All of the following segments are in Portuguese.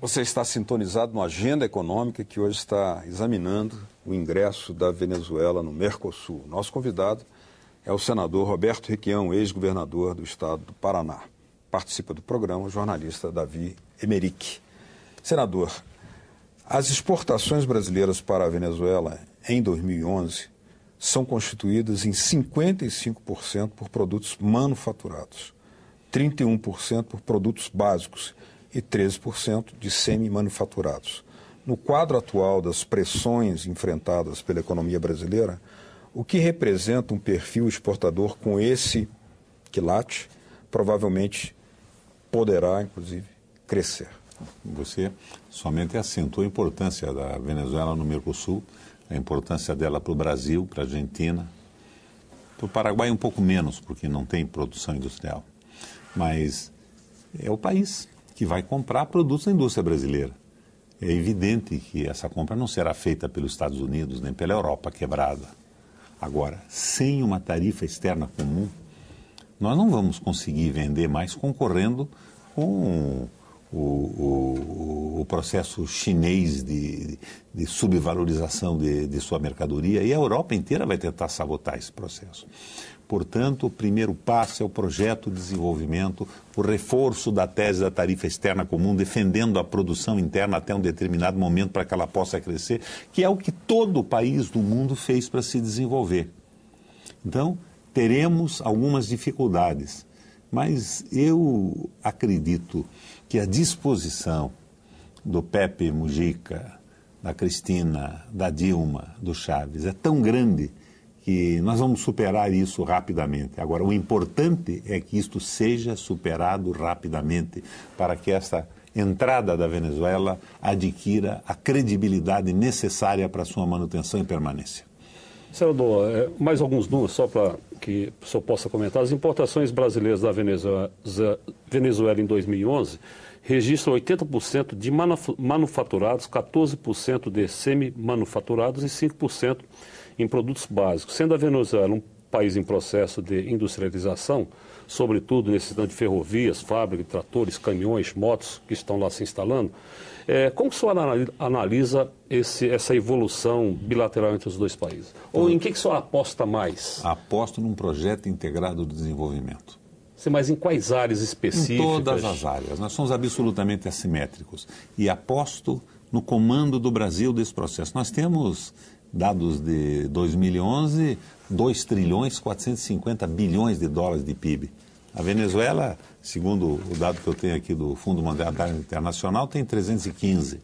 Você está sintonizado no Agenda Econômica, que hoje está examinando o ingresso da Venezuela no Mercosul. Nosso convidado é o senador Roberto Requião, ex-governador do estado do Paraná. Participa do programa o jornalista Davi Emerick. Senador, as exportações brasileiras para a Venezuela em 2011 são constituídas em 55% por produtos manufaturados, 31% por produtos básicos e 13% de semi-manufaturados. No quadro atual das pressões enfrentadas pela economia brasileira, o que representa um perfil exportador com esse quilate provavelmente poderá, inclusive, crescer. Você somente acentuou a importância da Venezuela no Mercosul, a importância dela para o Brasil, para a Argentina, para o Paraguai um pouco menos, porque não tem produção industrial. Mas é o país que vai comprar produtos da indústria brasileira. É evidente que essa compra não será feita pelos Estados Unidos, nem pela Europa quebrada. Agora, sem uma tarifa externa comum, nós não vamos conseguir vender mais concorrendo com o processo chinês de subvalorização de sua mercadoria, e a Europa inteira vai tentar sabotar esse processo. Portanto, o primeiro passo é o projeto de desenvolvimento, o reforço da tese da tarifa externa comum, defendendo a produção interna até um determinado momento para que ela possa crescer, que é o que todo país do mundo fez para se desenvolver. Então, teremos algumas dificuldades, mas eu acredito que a disposição do Pepe Mujica, da Cristina, da Dilma, do Chaves é tão grande que nós vamos superar isso rapidamente. Agora, o importante é que isto seja superado rapidamente para que essa entrada da Venezuela adquira a credibilidade necessária para a sua manutenção e permanência. Senador, mais alguns números só para que o senhor possa comentar. As importações brasileiras da Venezuela em 2011 registram 80% de manufaturados, 14% de semi-manufaturados e 5% em produtos básicos. Sendo a Venezuela um país em processo de industrialização, sobretudo necessitando de ferrovias, fábricas, tratores, caminhões, motos que estão lá se instalando, como o senhor analisa essa evolução bilateral entre os dois países? Ou em que o senhor aposta mais? Aposto num projeto integrado de desenvolvimento. Sim, mas em quais áreas específicas? Em todas as áreas. Nós somos absolutamente assimétricos. E aposto no comando do Brasil desse processo. Nós temos dados de 2011, 2 trilhões 450 bilhões de dólares de PIB. A Venezuela, segundo o dado que eu tenho aqui do Fundo Monetário Internacional, tem 315.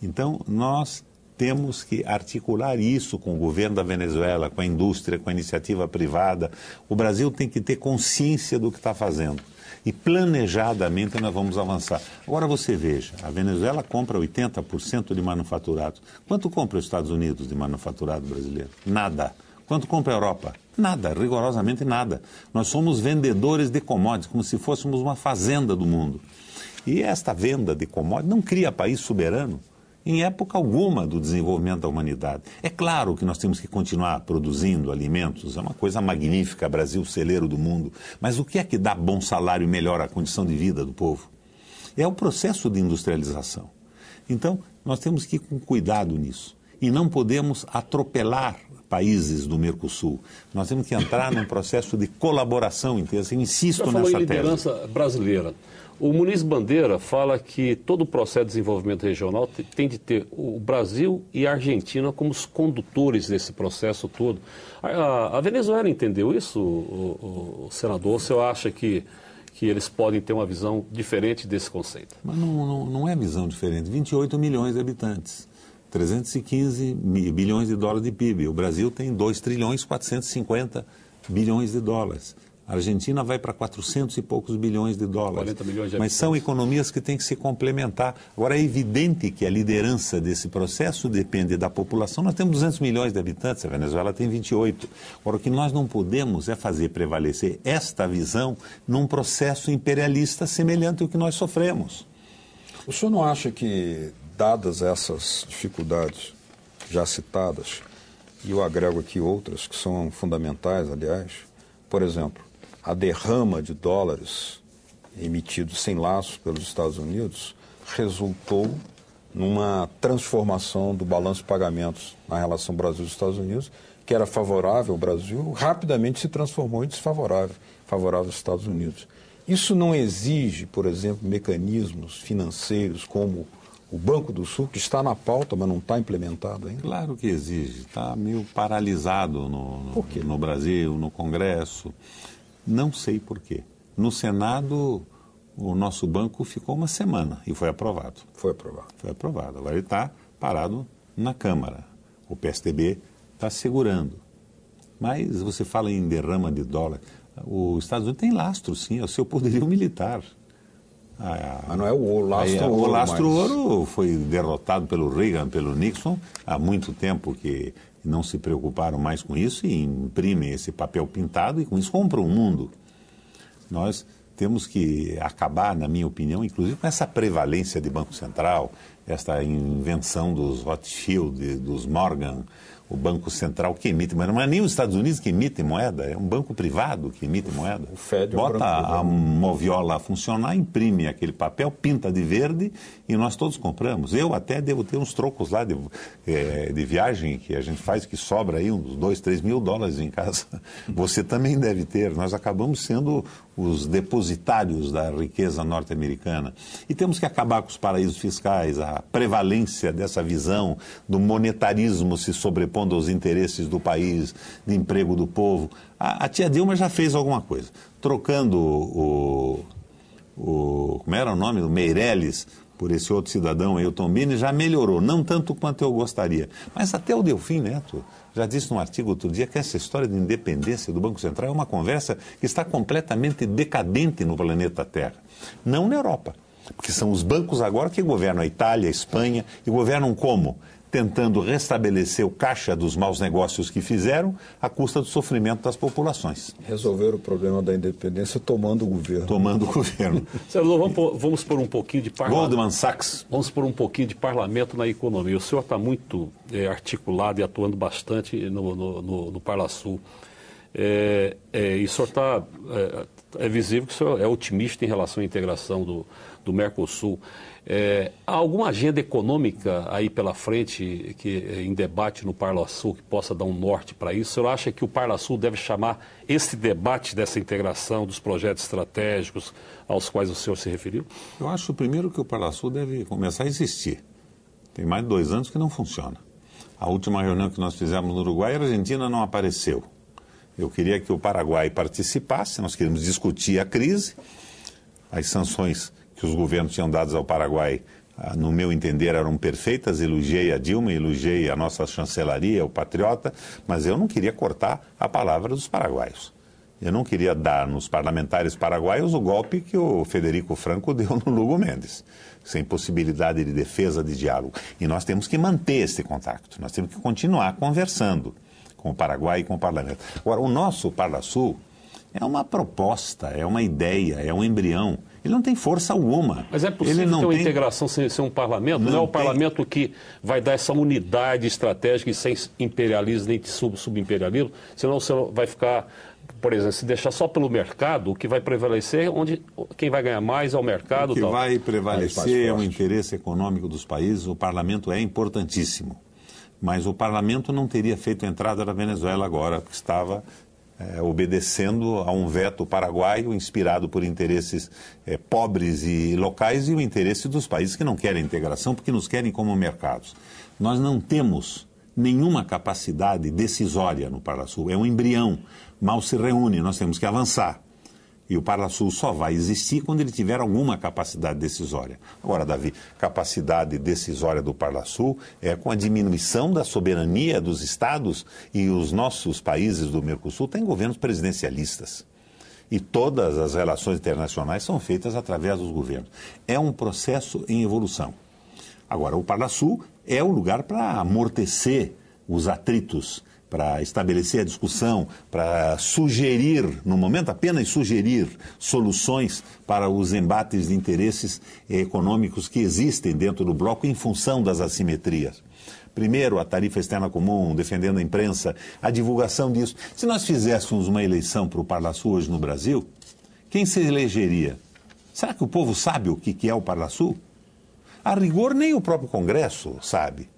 Então, nós temos que articular isso com o governo da Venezuela, com a indústria, com a iniciativa privada. O Brasil tem que ter consciência do que está fazendo. E planejadamente nós vamos avançar. Agora você veja, a Venezuela compra 80% de manufaturados. Quanto compra os Estados Unidos de manufaturado brasileiro? Nada. Quanto compra a Europa? Nada, rigorosamente nada. Nós somos vendedores de commodities, como se fôssemos uma fazenda do mundo. E esta venda de commodities não cria país soberano em época alguma do desenvolvimento da humanidade. É claro que nós temos que continuar produzindo alimentos, é uma coisa magnífica, Brasil celeiro do mundo, mas o que é que dá bom salário e melhora a condição de vida do povo? É o processo de industrialização. Então, nós temos que ir com cuidado nisso e não podemos atropelar países do Mercosul. Nós temos que entrar num processo de colaboração intensa. Eu insisto nessa tese. Falou em liderança brasileira. O Muniz Bandeira fala que todo o processo de desenvolvimento regional tem de ter o Brasil e a Argentina como os condutores desse processo todo. A Venezuela entendeu isso, o senador? O senhor acha que eles podem ter uma visão diferente desse conceito? Mas não é visão diferente. 28 milhões de habitantes, 315 bilhões de dólares de PIB. O Brasil tem 2 trilhões 450 bilhões de dólares. A Argentina vai para 400 e poucos bilhões de dólares. 40 milhões de habitantes. Mas são economias que têm que se complementar. Agora, é evidente que a liderança desse processo depende da população. Nós temos 200 milhões de habitantes, a Venezuela tem 28. Agora, o que nós não podemos é fazer prevalecer esta visão num processo imperialista semelhante ao que nós sofremos. O senhor não acha que, dadas essas dificuldades já citadas, e eu agrego aqui outras que são fundamentais, aliás, por exemplo, a derrama de dólares emitidos sem laço pelos Estados Unidos resultou numa transformação do balanço de pagamentos na relação Brasil e Estados Unidos, que era favorável ao Brasil, rapidamente se transformou em desfavorável, favorável aos Estados Unidos. Isso não exige, por exemplo, mecanismos financeiros como o Banco do Sul, que está na pauta, mas não está implementado ainda? Claro que exige. Está meio paralisado no Brasil, no Congresso. Não sei por quê. No Senado, o nosso banco ficou uma semana e foi aprovado. Foi aprovado. Foi aprovado. Agora ele está parado na Câmara. O PSDB está segurando. Mas você fala em derrama de dólar. Os Estados Unidos tem lastro, sim, é o seu poderio militar. Mas não é o lastro ouro. O lastro ouro foi derrotado pelo Reagan, pelo Nixon, há muito tempo que não se preocuparam mais com isso e imprimem esse papel pintado e com isso compram o mundo. Nós temos que acabar, na minha opinião, inclusive com essa prevalência de Banco Central, esta invenção dos Rothschild, dos Morgan, o Banco Central que emite, mas não é nem os Estados Unidos que emite moeda, é um banco privado que emite moeda. O Fed bota a moviola a funcionar, imprime aquele papel, pinta de verde e nós todos compramos. Eu até devo ter uns trocos lá de viagem que a gente faz, que sobra aí uns 2, 3 mil dólares em casa. Você também deve ter. Nós acabamos sendo os depositários da riqueza norte-americana. E temos que acabar com os paraísos fiscais, a prevalência dessa visão do monetarismo se sobrepondo aos interesses do país, de emprego do povo. A tia Dilma já fez alguma coisa, trocando como era o nome, o Meirelles, por esse outro cidadão, Ailton Bini, já melhorou, não tanto quanto eu gostaria. Mas até o Delfim Neto já disse num artigo outro dia que essa história de independência do Banco Central é uma conversa que está completamente decadente no planeta Terra. Não na Europa, porque são os bancos agora que governam a Itália, a Espanha, e governam como? Tentando restabelecer o caixa dos maus negócios que fizeram à custa do sofrimento das populações. Resolver o problema da independência tomando o governo. Tomando o governo. Vamos pôr um pouquinho de parlamento. Goldman Sachs. Vamos pôr um pouquinho de parlamento na economia. O senhor está muito articulado e atuando bastante no Parlasul. E o senhor está... É visível que o senhor é otimista em relação à integração do Mercosul. Há alguma agenda econômica aí pela frente em debate no Parlasul que possa dar um norte para isso? O senhor acha que o Parlasul deve chamar esse debate dessa integração dos projetos estratégicos aos quais o senhor se referiu? Eu acho primeiro que o Parlasul deve começar a existir. Tem mais de 2 anos que não funciona. A última reunião que nós fizemos no Uruguai, a Argentina não apareceu. Eu queria que o Paraguai participasse, nós queríamos discutir a crise, as sanções que os governos tinham dado ao Paraguai, no meu entender, eram perfeitas. Elogiei a Dilma, elogiei a nossa chancelaria, o Patriota, mas eu não queria cortar a palavra dos paraguaios. Eu não queria dar nos parlamentares paraguaios o golpe que o Federico Franco deu no Lugo Mendes, sem possibilidade de defesa, de diálogo. E nós temos que manter esse contato, nós temos que continuar conversando com o Paraguai e com o parlamento. Agora, o nosso Parlasul é uma proposta, é uma ideia, é um embrião. Ele não tem força alguma. Mas é possível ter uma integração sem ser um parlamento? Não é o parlamento que vai dar essa unidade estratégica e sem imperialismo nem subimperialismo? Senão você vai ficar, por exemplo, se deixar só pelo mercado, o que vai prevalecer, quem vai ganhar mais é o mercado. O que vai prevalecer é o interesse econômico dos países. O parlamento é importantíssimo. Mas o parlamento não teria feito a entrada da Venezuela agora, porque estava obedecendo a um veto paraguaio inspirado por interesses pobres e locais e o interesse dos países que não querem integração porque nos querem como mercados. Nós não temos nenhuma capacidade decisória no Parlasul, é um embrião, mal se reúne, nós temos que avançar. E o Parlasul só vai existir quando ele tiver alguma capacidade decisória. Agora, Davi, capacidade decisória do Parlasul é com a diminuição da soberania dos estados, e os nossos países do Mercosul têm governos presidencialistas. E todas as relações internacionais são feitas através dos governos. É um processo em evolução. Agora, o Parlasul é o lugar para amortecer os atritos, para estabelecer a discussão, para sugerir, no momento apenas sugerir soluções para os embates de interesses econômicos que existem dentro do bloco em função das assimetrias. Primeiro, a tarifa externa comum, defendendo a imprensa, a divulgação disso. Se nós fizéssemos uma eleição para o Parlasul hoje no Brasil, quem se elegeria? Será que o povo sabe o que é o Parlasul? A rigor, nem o próprio Congresso sabe.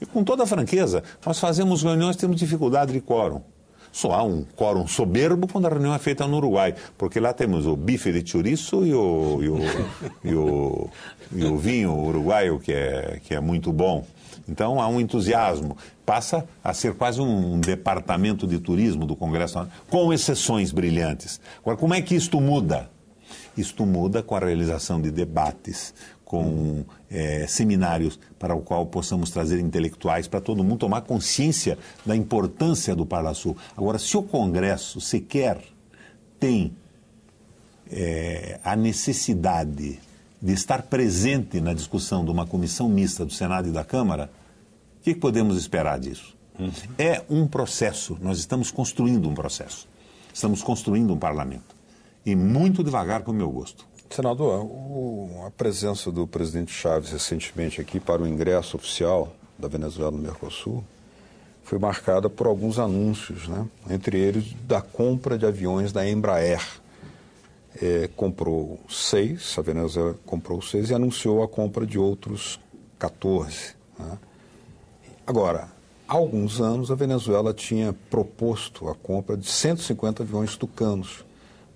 E com toda a franqueza, nós fazemos reuniões, temos dificuldade de quórum. Só há um quórum soberbo quando a reunião é feita no Uruguai, porque lá temos o bife de chouriço e o vinho uruguaio, que é muito bom. Então há um entusiasmo. Passa a ser quase um departamento de turismo do Congresso, com exceções brilhantes. Agora, como é que isto muda? Isto muda com a realização de debates, com seminários para o qual possamos trazer intelectuais, para todo mundo tomar consciência da importância do Parlasul. Agora, se o Congresso sequer tem a necessidade de estar presente na discussão de uma comissão mista do Senado e da Câmara, o que podemos esperar disso? É um processo, nós estamos construindo um processo, estamos construindo um parlamento, e muito devagar para o meu gosto. Senador, a presença do presidente Chaves recentemente aqui para o ingresso oficial da Venezuela no Mercosul foi marcada por alguns anúncios, né? Entre eles da compra de aviões da Embraer. Comprou 6, a Venezuela comprou 6 e anunciou a compra de outros 14. Né? Agora, há alguns anos a Venezuela tinha proposto a compra de 150 aviões tucanos,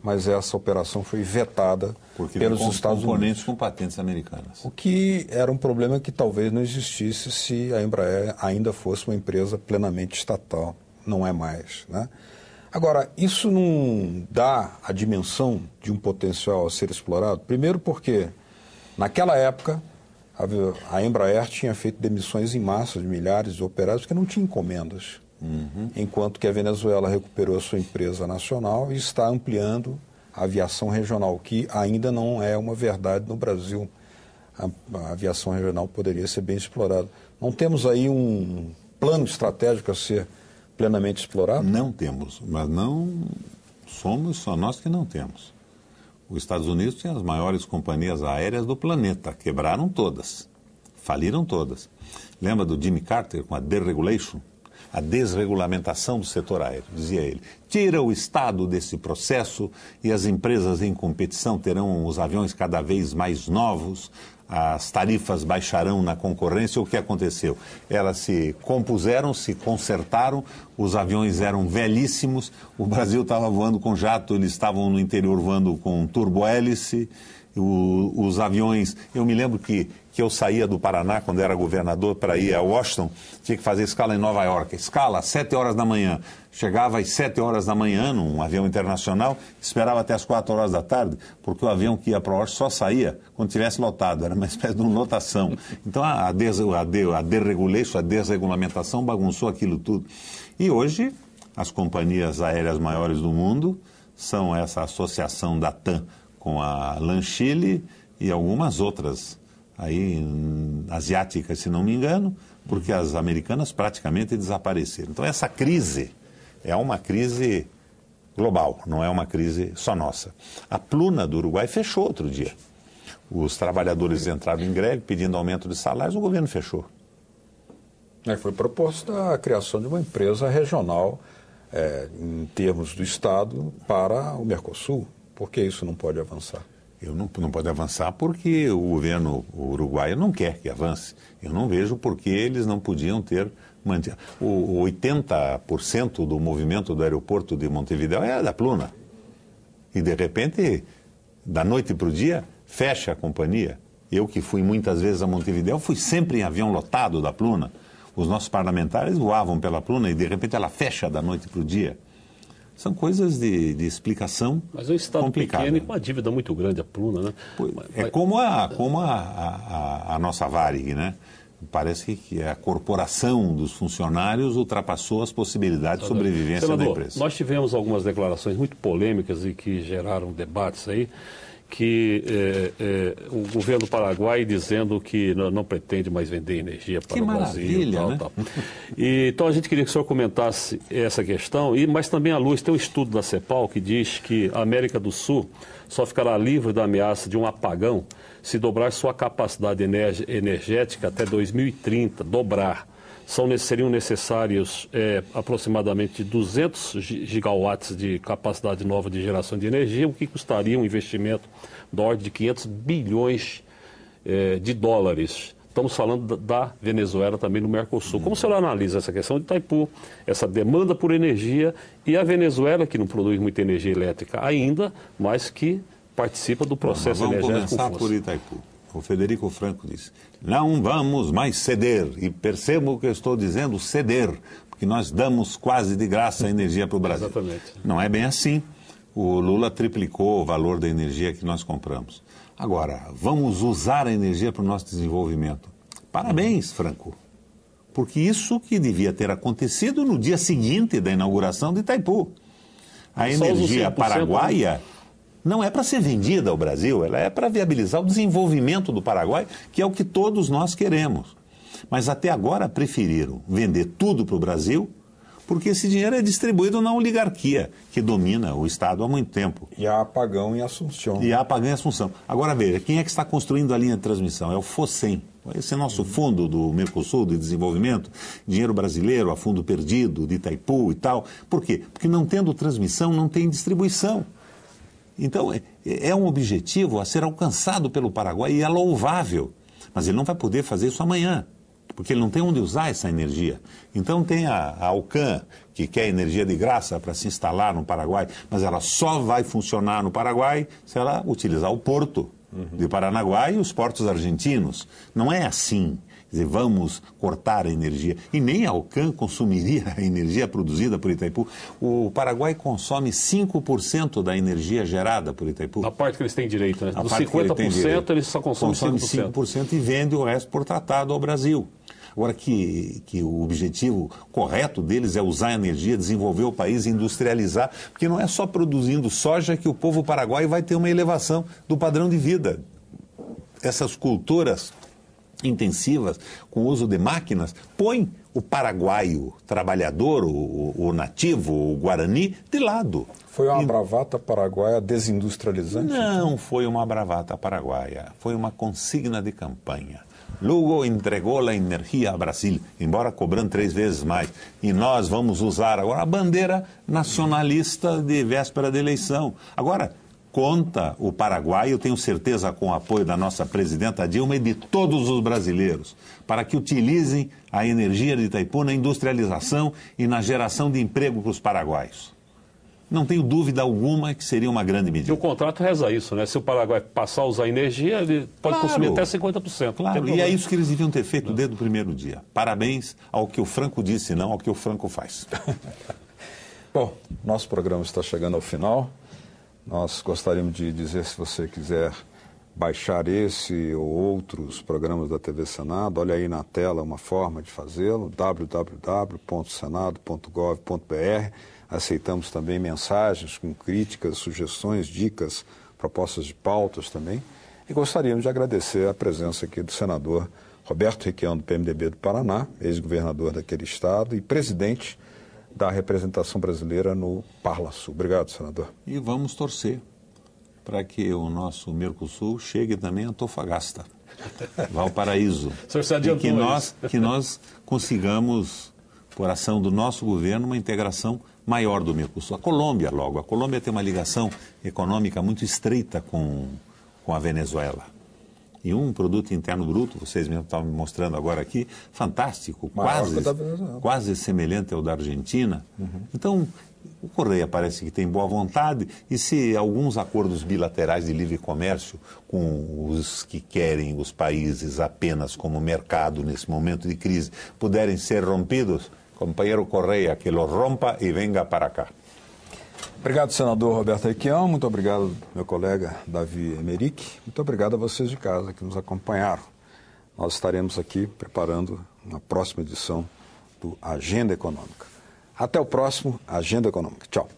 mas essa operação foi vetada pelos Estados Unidos. Com patentes americanas. O que era um problema que talvez não existisse se a Embraer ainda fosse uma empresa plenamente estatal. Não é mais, né? Agora, isso não dá a dimensão de um potencial a ser explorado? Primeiro porque, naquela época, a Embraer tinha feito demissões em massa de milhares de operários porque não tinha encomendas. Enquanto que a Venezuela recuperou a sua empresa nacional e está ampliando a aviação regional, que ainda não é uma verdade no Brasil. A aviação regional poderia ser bem explorada. Não temos aí um plano estratégico a ser plenamente explorado? Não temos, mas não somos só nós que não temos. Os Estados Unidos têm as maiores companhias aéreas do planeta, quebraram todas, faliram todas. Lembra do Jimmy Carter com a deregulation? A desregulamentação do setor aéreo, dizia ele. Tira o Estado desse processo e as empresas em competição terão os aviões cada vez mais novos, as tarifas baixarão na concorrência. O que aconteceu? Elas se compuseram, se consertaram, os aviões eram velhíssimos, o Brasil estava voando com jato, eles estavam no interior voando com turbohélice. Os aviões, eu me lembro que eu saía do Paraná quando era governador para ir a Washington, tinha que fazer escala em Nova York, escala às 7 horas da manhã, chegava às 7 horas da manhã num avião internacional, esperava até às 4 horas da tarde, porque o avião que ia para Washington só saía quando estivesse lotado, era uma espécie de uma lotação. Então a deregulation, a desregulamentação bagunçou aquilo tudo. E hoje as companhias aéreas maiores do mundo são essa associação da TAM com a Lanchile e algumas outras aí asiáticas, se não me engano, porque as americanas praticamente desapareceram. Então essa crise é uma crise global, não é uma crise só nossa. A Pluna do Uruguai fechou outro dia. Os trabalhadores entraram em greve pedindo aumento de salários, o governo fechou. Foi proposta a criação de uma empresa regional em termos do Estado para o Mercosul. Por que isso não pode avançar? Não pode avançar porque o governo uruguaio não quer que avance. Eu não vejo por que eles não podiam ter mantido. O 80% do movimento do aeroporto de Montevideo é da Pluna. E, de repente, da noite para o dia, fecha a companhia. Eu que fui muitas vezes a Montevideo, fui sempre em avião lotado da Pluna. Os nossos parlamentares voavam pela Pluna e, de repente, ela fecha da noite para o dia. São coisas de explicação complicada. Mas é um Estado pequeno e com uma dívida muito grande, a Pluna, né? É como a nossa Varig, né? Parece que a corporação dos funcionários ultrapassou as possibilidades de sobrevivência da empresa. Nós tivemos algumas declarações muito polêmicas e que geraram debates aí, que o governo do Paraguai dizendo que não pretende mais vender energia para o Brasil. Né? Então a gente queria que o senhor comentasse essa questão, mas também à luz, tem um estudo da CEPAL que diz que a América do Sul só ficará livre da ameaça de um apagão se dobrar sua capacidade energética até 2030, dobrar. Seriam necessários aproximadamente 200 gigawatts de capacidade nova de geração de energia, o que custaria um investimento da ordem de 500 bilhões de dólares. Estamos falando da Venezuela também no Mercosul. Como o senhor analisa essa questão de Itaipu, essa demanda por energia e a Venezuela, que não produz muita energia elétrica ainda, mas que participa do processo energético? Vamos começar por Itaipu. O Frederico Franco disse, não vamos mais ceder. E percebam o que eu estou dizendo, ceder, porque nós damos quase de graça a energia para o Brasil. Exatamente. Não é bem assim. O Lula triplicou o valor da energia que nós compramos. Agora, vamos usar a energia para o nosso desenvolvimento. Parabéns, Franco. Porque isso que devia ter acontecido no dia seguinte da inauguração de Itaipu. A energia paraguaia não é para ser vendida ao Brasil, ela é para viabilizar o desenvolvimento do Paraguai, que é o que todos nós queremos. Mas até agora preferiram vender tudo para o Brasil, porque esse dinheiro é distribuído na oligarquia, que domina o Estado há muito tempo. E há apagão em Assunção. E há apagão em Assunção. Agora veja, quem é que está construindo a linha de transmissão? É o FOSEM. Esse é nosso fundo do Mercosul, de desenvolvimento, dinheiro brasileiro, a fundo perdido, de Itaipu e tal. Por quê? Porque não tendo transmissão, não tem distribuição. Então, é um objetivo a ser alcançado pelo Paraguai e é louvável. Mas ele não vai poder fazer isso amanhã, porque ele não tem onde usar essa energia. Então tem a Alcan, que quer energia de graça para se instalar no Paraguai, mas ela só vai funcionar no Paraguai se ela utilizar o porto de Paranaguá e os portos argentinos. Não é assim. Quer dizer, vamos cortar a energia. E nem a Alcan consumiria a energia produzida por Itaipu. O Paraguai consome 5% da energia gerada por Itaipu. A parte que eles têm direito, né? Dos 50% eles só consomem 5%. E vende o resto por tratado ao Brasil. Agora que o objetivo correto deles é usar a energia, desenvolver o país, industrializar, porque não é só produzindo soja que o povo paraguaio vai ter uma elevação do padrão de vida. Essas culturas intensivas, com o uso de máquinas, põem o paraguaio trabalhador, o nativo, o guarani, de lado. Foi uma bravata paraguaia desindustrializante? Não foi uma bravata paraguaia, foi uma consigna de campanha. Lugo entregou a energia ao Brasil, embora cobrando 3 vezes mais. E nós vamos usar agora a bandeira nacionalista de véspera de eleição. Agora, conta o Paraguai, eu tenho certeza com o apoio da nossa presidenta Dilma e de todos os brasileiros, para que utilizem a energia de Itaipu na industrialização e na geração de emprego para os paraguaios. Não tenho dúvida alguma que seria uma grande medida. E o contrato reza isso, né? Se o Paraguai passar a usar energia, ele pode consumir até 50%. Claro, e é isso que eles deviam ter feito desde o primeiro dia. Parabéns ao que o Franco disse, não ao que o Franco faz. Bom, nosso programa está chegando ao final. Nós gostaríamos de dizer, se você quiser baixar esse ou outros programas da TV Senado, olha aí na tela uma forma de fazê-lo, www.senado.gov.br. Aceitamos também mensagens com críticas, sugestões, dicas, propostas de pautas também. E gostaríamos de agradecer a presença aqui do senador Roberto Requião, do PMDB do Paraná, ex-governador daquele estado e presidente da representação brasileira no Parlasul. Obrigado, senador. E vamos torcer para que o nosso Mercosul chegue também a Antofagasta, Valparaíso. E que nós consigamos, por ação do nosso governo, uma integração maior do Mercosul. A Colômbia, logo. A Colômbia tem uma ligação econômica muito estreita com a Venezuela. E um produto interno bruto, vocês mesmo estavam me mostrando agora aqui, fantástico, quase semelhante ao da Argentina. Então, o Correia parece que tem boa vontade, e se alguns acordos bilaterais de livre comércio com os que querem os países apenas como mercado nesse momento de crise puderem ser rompidos, companheiro Correia, que lo rompa e venga para cá. Obrigado, senador Roberto Requião. Muito obrigado, meu colega Davi Emerick. Muito obrigado a vocês de casa que nos acompanharam. Nós estaremos aqui preparando uma próxima edição do Agenda Econômica. Até o próximo Agenda Econômica. Tchau.